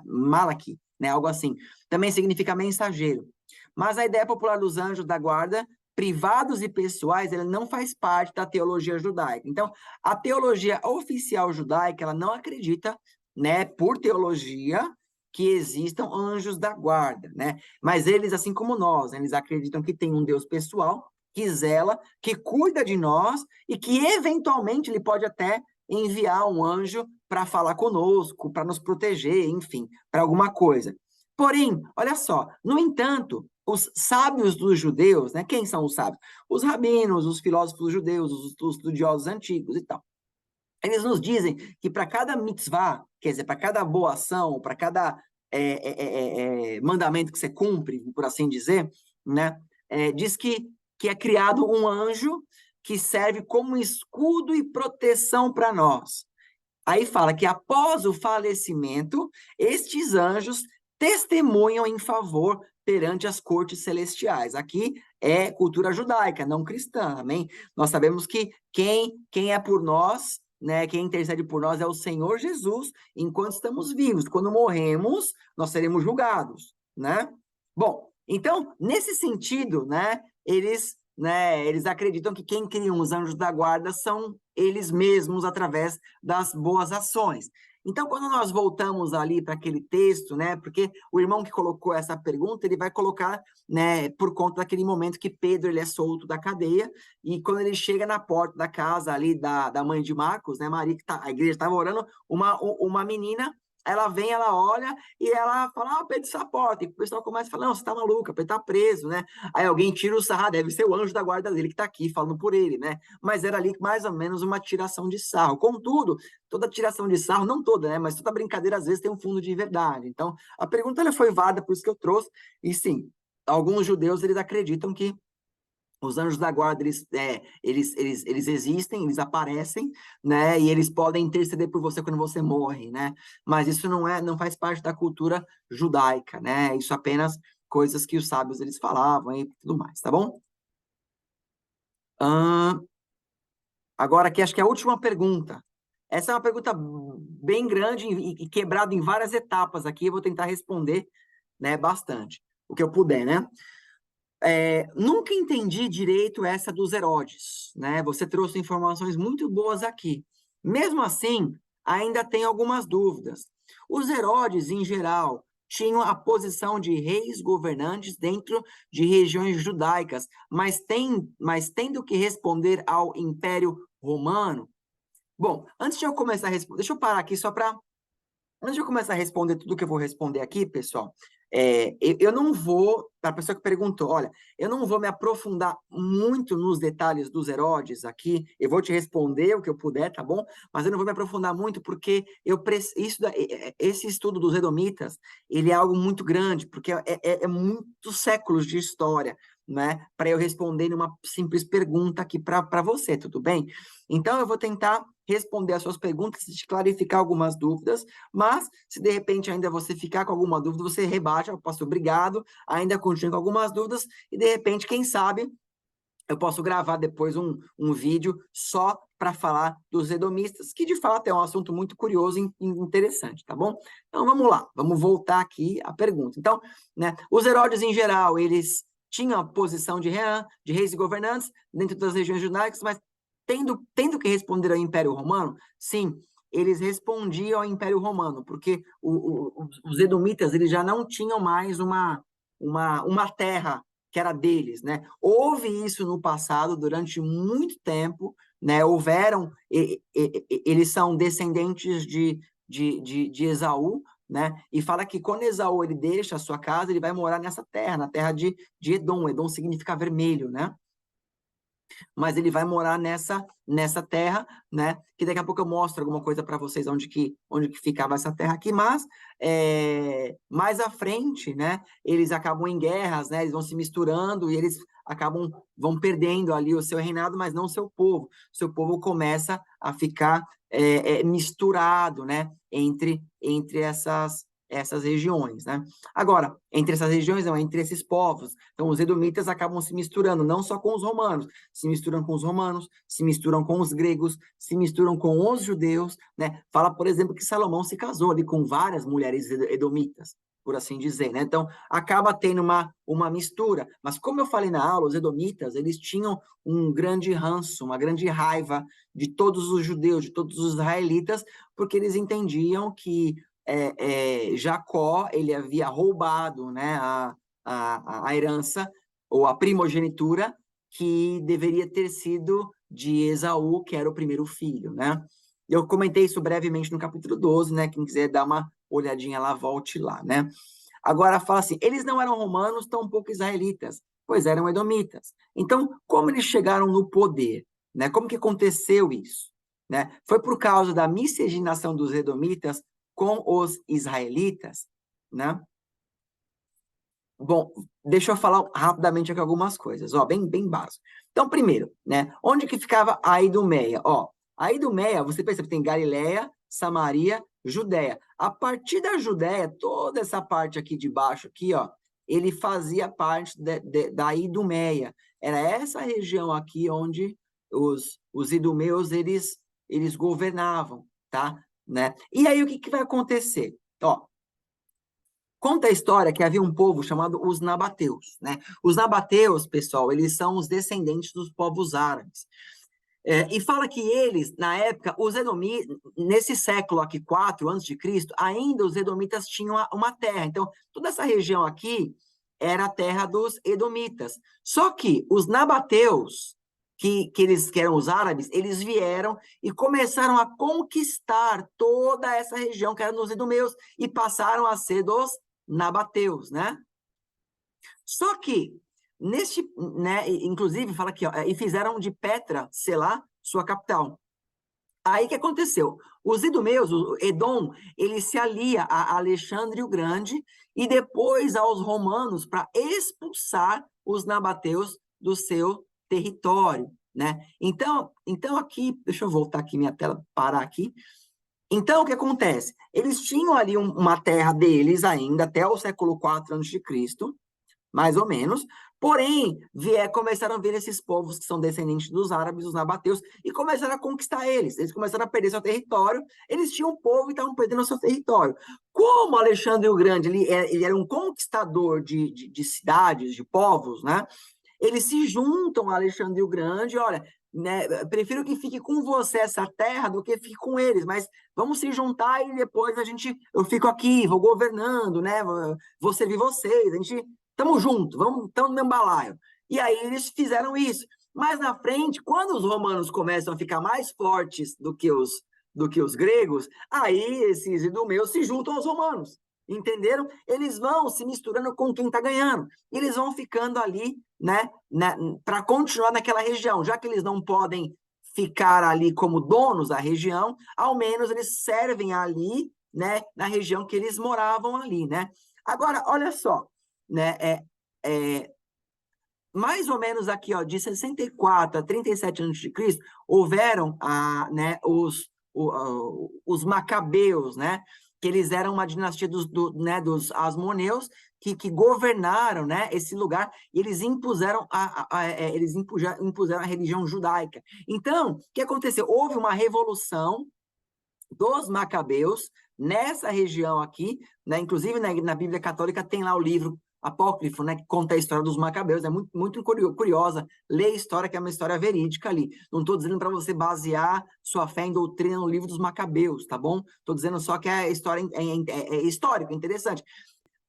malaki, né, algo assim. Também significa mensageiro. Mas a ideia popular dos anjos da guarda, privados e pessoais, ele não faz parte da teologia judaica. Então, a teologia oficial judaica, ela não acredita, né, por teologia, que existam anjos da guarda, né? Mas eles, assim como nós, né, eles acreditam que tem um Deus pessoal, que zela, que cuida de nós e que eventualmente ele pode até enviar um anjo para falar conosco, para nos proteger, enfim, para alguma coisa. Porém, olha só, no entanto, os sábios dos judeus, né? Quem são os sábios? Os rabinos, os filósofos judeus, os estudiosos antigos e tal. Eles nos dizem que para cada mitzvah, quer dizer, para cada boa ação, para cada mandamento que você cumpre, por assim dizer, né? Diz que é criado um anjo que serve como escudo e proteção para nós. Aí fala que após o falecimento, estes anjos testemunham em favor perante as cortes celestiais. Aqui é cultura judaica, não cristã, amém? Nós sabemos que quem é por nós, né, quem intercede por nós é o Senhor Jesus, enquanto estamos vivos. Quando morremos, nós seremos julgados, né? Bom, então, nesse sentido, eles acreditam que quem cria os anjos da guarda são eles mesmos através das boas ações. Então, quando nós voltamos ali para aquele texto, né, porque o irmão que colocou essa pergunta, ele vai colocar, né, por conta daquele momento que Pedro ele é solto da cadeia, e quando ele chega na porta da casa ali da mãe de Marcos, né, Maria, a igreja estava orando, uma menina, ela vem, ela olha, e ela fala, Pedro, essa porta, e o pessoal começa a falar, não, você tá maluca, Pedro tá preso, né, aí alguém tira o sarro, deve ser o anjo da guarda dele que tá aqui, falando por ele, né, mas era ali mais ou menos uma tiração de sarro. Contudo, toda tiração de sarro, não toda, né, mas toda brincadeira às vezes tem um fundo de verdade. Então, a pergunta ela foi válida, por isso que eu trouxe, e sim, alguns judeus, eles acreditam que os anjos da guarda, eles existem, eles aparecem, né? E eles podem interceder por você quando você morre, né? Mas isso não faz parte da cultura judaica, né? Isso apenas coisas que os sábios eles falavam e tudo mais, tá bom? Agora aqui, acho que é a última pergunta. Essa é uma pergunta bem grande e quebrada em várias etapas aqui. Eu vou tentar responder, né, bastante, o que eu puder, né? Nunca entendi direito essa dos Herodes, né? Você trouxe informações muito boas aqui. Mesmo assim, ainda tem algumas dúvidas. Os Herodes, em geral, tinham a posição de reis governantes dentro de regiões judaicas, mas tendo que responder ao Império Romano. Bom, antes de eu começar a responder, deixa eu parar aqui só para antes de eu começar a responder tudo que eu vou responder aqui, pessoal, eu não vou, para a pessoa que perguntou, olha, eu não vou me aprofundar muito nos detalhes dos Herodes aqui, eu vou te responder o que eu puder, tá bom? Mas eu não vou me aprofundar muito porque esse estudo dos Edomitas, ele é algo muito grande, porque é muitos séculos de história, né? Para eu responder numa simples pergunta aqui para você, tudo bem? Então, eu vou tentar responder as suas perguntas, te clarificar algumas dúvidas, mas se de repente ainda você ficar com alguma dúvida, você rebate, eu posso, obrigado, ainda continue com algumas dúvidas, e de repente, quem sabe, eu posso gravar depois um vídeo só para falar dos edomistas, que de fato é um assunto muito curioso e interessante, tá bom? Então vamos lá, vamos voltar aqui à pergunta. Então, né, os Herodes em geral, eles tinham a posição de reis e governantes dentro das regiões judaicas, mas tendo que responder ao Império Romano, sim, eles respondiam ao Império Romano, porque os edomitas eles já não tinham mais uma terra que era deles, né? Houve isso no passado durante muito tempo, né? Eles são descendentes de Esaú, né? E fala que quando Esaú ele deixa a sua casa, ele vai morar nessa terra, na terra de Edom. Edom significa vermelho, né? Mas ele vai morar nessa terra, né? Que daqui a pouco eu mostro alguma coisa para vocês onde que ficava essa terra aqui, mas mais à frente, né? Eles acabam em guerras, né? Eles vão se misturando e eles vão perdendo ali o seu reinado, mas não o seu povo. O seu povo começa a ficar misturado, né? Entre essas regiões, né? Agora, entre essas regiões, não, entre esses povos. Então, os edomitas acabam se misturando, não só com os romanos, se misturam com os romanos, se misturam com os gregos, se misturam com os judeus, né? Fala, por exemplo, que Salomão se casou ali com várias mulheres edomitas, por assim dizer, né? Então, acaba tendo uma mistura. Mas, como eu falei na aula, os edomitas, eles tinham um grande ranço, uma grande raiva de todos os judeus, de todos os israelitas, porque eles entendiam que Jacó, ele havia roubado, né, a herança, ou a primogenitura, que deveria ter sido de Esaú, que era o primeiro filho, né? Eu comentei isso brevemente no capítulo 12, né? Quem quiser dar uma olhadinha lá, volte lá, né? Agora fala assim, eles não eram romanos, tampouco israelitas, pois eram edomitas. Então, como eles chegaram no poder, né? Como que aconteceu isso, né? Foi por causa da miscigenação dos edomitas com os israelitas, né? Bom, deixa eu falar rapidamente aqui algumas coisas, ó, bem básico. Então, primeiro, né, onde que ficava a Idumeia? Ó, a Idumeia, você percebe, tem Galileia, Samaria, Judéia. A partir da Judéia, toda essa parte aqui de baixo, aqui, ó, ele fazia parte da Idumeia. Era essa região aqui onde os idumeus, eles governavam, tá? Né? E aí, o que vai acontecer? Ó, conta a história que havia um povo chamado os nabateus, né? Os nabateus, pessoal, eles são os descendentes dos povos árabes. E fala que eles, na época, os edomitas, nesse século aqui, 4 antes de Cristo, ainda os edomitas tinham uma terra. Então, toda essa região aqui era a terra dos edomitas. Só que os nabateus, que eram os árabes, eles vieram e começaram a conquistar toda essa região que era dos edomeus e passaram a ser dos nabateus, né? Só que, né, inclusive, fala aqui, ó, e fizeram de Petra, Selá, sua capital. Aí o que aconteceu? Os idumeus, o Edom, ele se alia a Alexandre o Grande e depois aos romanos para expulsar os nabateus do seu território, né? Então aqui, deixa eu voltar aqui minha tela, parar aqui. Então, o que acontece? Eles tinham ali uma terra deles ainda, até o século 4 a.C., mais ou menos, Porém, começaram a vir esses povos que são descendentes dos árabes, os nabateus, e começaram a conquistar eles. Eles começaram a perder seu território. Eles tinham um povo e estavam perdendo seu território. Como Alexandre o Grande ele era um conquistador de cidades, de povos, né? Eles se juntam a Alexandre o Grande, olha, né, prefiro que fique com você essa terra do que fique com eles, mas vamos se juntar e depois eu fico aqui, vou governando, né? Vou servir vocês, a gente estamos juntos, estamos no mesmo balaio. E aí eles fizeram isso. Mais na frente, quando os romanos começam a ficar mais fortes do que os gregos, aí esses idumeus se juntam aos romanos. Entenderam? Eles vão se misturando com quem está ganhando. E eles vão ficando ali, né, para continuar naquela região. Já que eles não podem ficar ali como donos da região, ao menos eles servem ali, né, na região que eles moravam ali, né? Agora, olha só, né, mais ou menos aqui, ó, de 64 a 37 a.C., houveram os macabeus, né? Que eles eram uma dinastia dos asmoneus que governaram, né, esse lugar, e eles impuseram a religião judaica. Então, o que aconteceu? Houve uma revolução dos macabeus nessa região aqui, né? Inclusive na Bíblia Católica tem lá o livro apócrifo, né, que conta a história dos macabeus, é muito, muito curiosa, lê a história, que é uma história verídica ali. Não estou dizendo para você basear sua fé em doutrina no livro dos macabeus, tá bom? Estou dizendo só que a história é histórica, é interessante.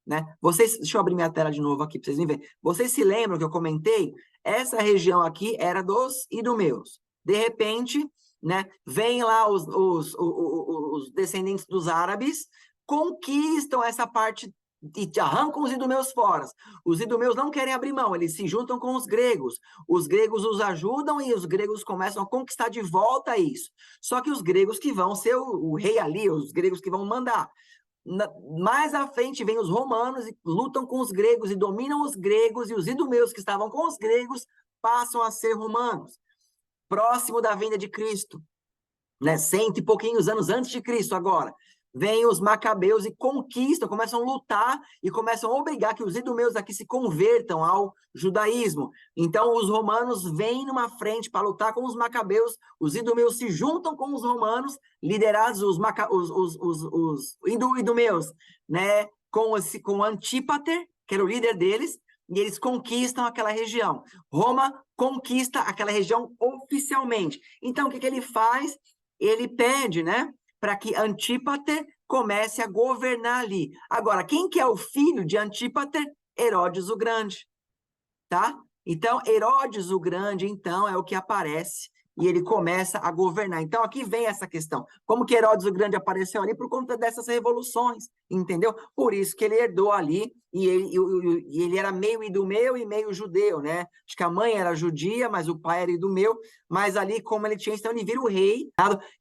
Né? Deixa eu abrir minha tela de novo aqui para vocês verem. Vocês se lembram que eu comentei? Essa região aqui era dos idumeus. De repente, né, vem lá os descendentes dos árabes, conquistam essa parte e arrancam os idumeus fora. Os idumeus não querem abrir mão, eles se juntam com os gregos os ajudam e os gregos começam a conquistar de volta isso. Só que os gregos que vão ser o rei ali, os gregos que vão mandar. Mais à frente vem os romanos e lutam com os gregos e dominam os gregos, e os idumeus que estavam com os gregos passam a ser romanos. Próximo da vinda de Cristo, né? 100 e pouquinhos anos antes de Cristo agora, vêm os macabeus e conquistam, começam a lutar e começam a obrigar que os idumeus aqui se convertam ao judaísmo. Então, os romanos vêm numa frente para lutar com os macabeus, os idumeus se juntam com os romanos, liderados os idumeus, né, com Antípater, que era o líder deles, e eles conquistam aquela região. Roma conquista aquela região oficialmente. Então, o que ele faz? Ele pede, né, para que Antípater comece a governar ali. Agora, quem que é o filho de Antípater? Herodes o Grande, tá? Então, Herodes o Grande, então, é o que aparece e ele começa a governar. Então, aqui vem essa questão. Como que Herodes o Grande apareceu ali? Por conta dessas revoluções, entendeu? Por isso que ele herdou ali, e ele era meio idumeu e meio judeu, né? Acho que a mãe era judia, mas o pai era idumeu, mas ali, como ele tinha, então ele vira o rei,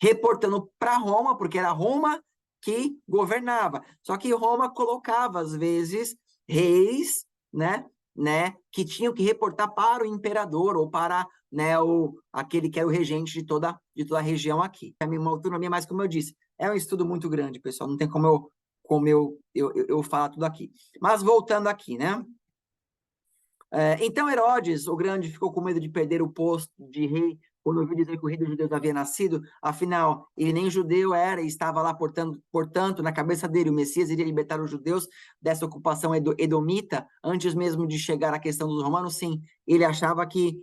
reportando para Roma, porque era Roma que governava. Só que Roma colocava, às vezes, reis, né, que tinham que reportar para o imperador ou para, né, aquele que é o regente de toda a região aqui. É uma autonomia, mas como eu disse, é um estudo muito grande, pessoal, não tem como eu falar tudo aqui. Mas voltando aqui, né? Então Herodes, o Grande, ficou com medo de perder o posto de rei quando ouviu dizer que o rei dos judeus havia nascido. Afinal, ele nem judeu era e estava lá, portanto, na cabeça dele, o Messias iria libertar os judeus dessa ocupação edomita, antes mesmo de chegar à questão dos romanos. Sim, ele achava que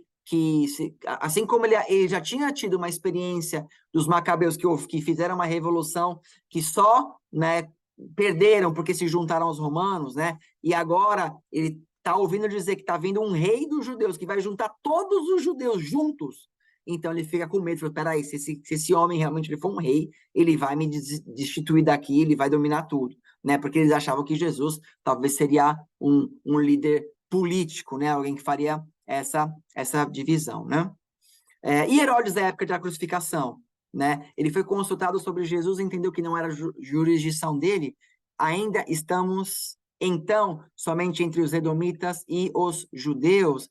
assim como ele já tinha tido uma experiência dos macabeus que fizeram uma revolução que só, né, perderam porque se juntaram aos romanos, né? E agora ele está ouvindo dizer que está vindo um rei dos judeus, que vai juntar todos os judeus juntos. Então ele fica com medo, fala, peraí, se esse homem realmente ele for um rei, ele vai me destituir daqui, ele vai dominar tudo, né? Porque eles achavam que Jesus talvez seria um líder político, né? Alguém que faria essa divisão, né? E Herodes, na época da crucificação, né? Ele foi consultado sobre Jesus, entendeu que não era jurisdição dele. Ainda estamos, então, somente entre os edomitas e os judeus.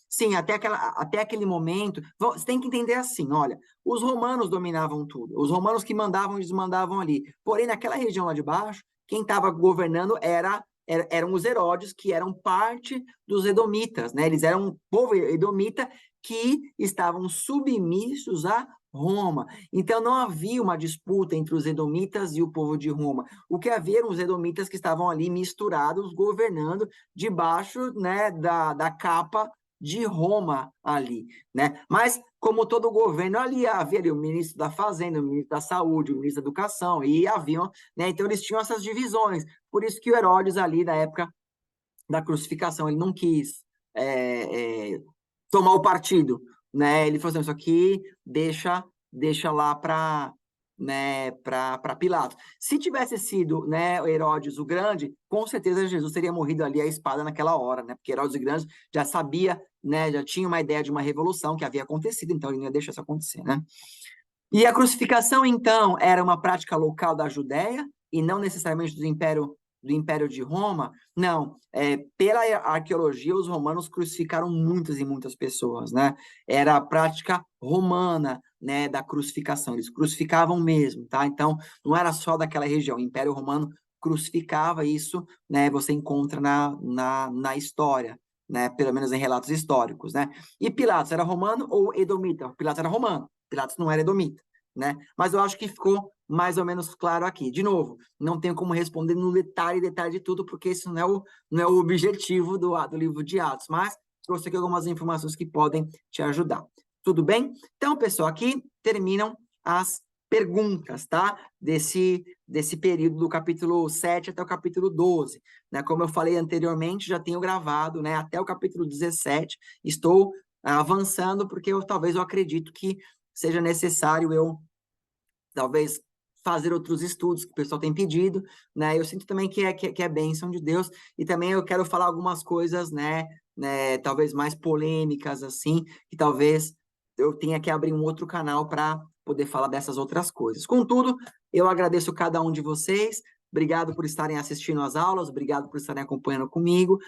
Sim, até aquele momento, você tem que entender assim, olha, os romanos dominavam tudo, os romanos que mandavam e desmandavam ali. Porém, naquela região lá de baixo, quem estava governando era eram os Herodes, que eram parte dos edomitas, né? Eles eram um povo edomita que estavam submissos a Roma. Então, não havia uma disputa entre os edomitas e o povo de Roma. O que havia eram os edomitas que estavam ali misturados, governando debaixo, né, da capa de Roma ali, né? Mas, como todo governo ali, havia ali o ministro da Fazenda, o ministro da Saúde, o ministro da Educação, e haviam, né? Então, eles tinham essas divisões. Por isso que o Herodes ali, na época da crucificação, ele não quis tomar o partido, né? Ele falou assim, isso aqui deixa lá para, né, para Pilatos. Se tivesse sido, né, Herodes o Grande, com certeza Jesus teria morrido ali à espada naquela hora, né? Porque Herodes o Grande já sabia, né, já tinha uma ideia de uma revolução que havia acontecido, então ele não ia deixar isso acontecer, né? E a crucificação, então, era uma prática local da Judéia e não necessariamente do Império de Roma? Não. Pela arqueologia, os romanos crucificaram muitas e muitas pessoas, né? Era a prática romana, né, da crucificação. Eles crucificavam mesmo, tá? Então, não era só daquela região. O Império Romano crucificava isso, né? Você encontra na história, né? Pelo menos em relatos históricos, né? E Pilatos era romano ou edomita? Pilatos era romano. Pilatos não era edomita, né? Mas eu acho que ficou mais ou menos claro aqui. De novo, não tenho como responder no detalhe de tudo, porque isso não é o objetivo do livro de Atos, mas trouxe aqui algumas informações que podem te ajudar. Tudo bem? Então, pessoal, aqui terminam as perguntas, tá? Desse período do capítulo 7 até o capítulo 12, né? Como eu falei anteriormente, já tenho gravado, né, até o capítulo 17. Estou avançando porque talvez eu acredito que seja necessário eu, talvez, fazer outros estudos que o pessoal tem pedido, né? Eu sinto também que é bênção de Deus, e também eu quero falar algumas coisas, né, talvez mais polêmicas, assim, que talvez eu tenha que abrir um outro canal para poder falar dessas outras coisas. Contudo, eu agradeço cada um de vocês, obrigado por estarem assistindo às aulas, obrigado por estarem acompanhando comigo.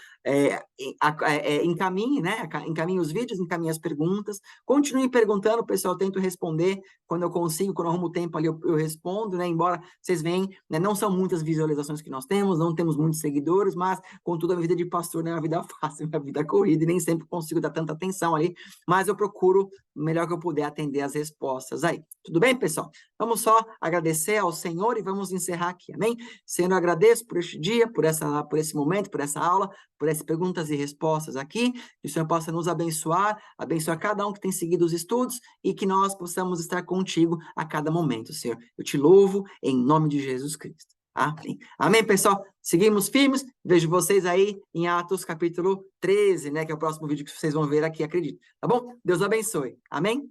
Encaminhe, né? Encaminhe os vídeos, encaminhe as perguntas. Continue perguntando, pessoal, eu tento responder quando eu consigo, quando eu arrumo tempo ali, eu respondo, né? Embora vocês veem, né, não são muitas visualizações que nós temos, não temos muitos seguidores, mas, contudo, a vida de pastor não é uma vida fácil, é uma vida corrida, e nem sempre consigo dar tanta atenção ali, mas eu procuro o melhor que eu puder atender as respostas aí. Tudo bem, pessoal? Vamos só agradecer ao Senhor e vamos encerrar aqui, amém? Senhor, eu agradeço por este dia, por esse momento, por essa aula, por essas perguntas e respostas aqui, que o Senhor possa nos abençoar, abençoar cada um que tem seguido os estudos e que nós possamos estar contigo a cada momento, Senhor. Eu te louvo em nome de Jesus Cristo. Amém. Amém, pessoal? Seguimos firmes. Vejo vocês aí em Atos capítulo 13, né? Que é o próximo vídeo que vocês vão ver aqui, acredito. Tá bom? Deus abençoe. Amém?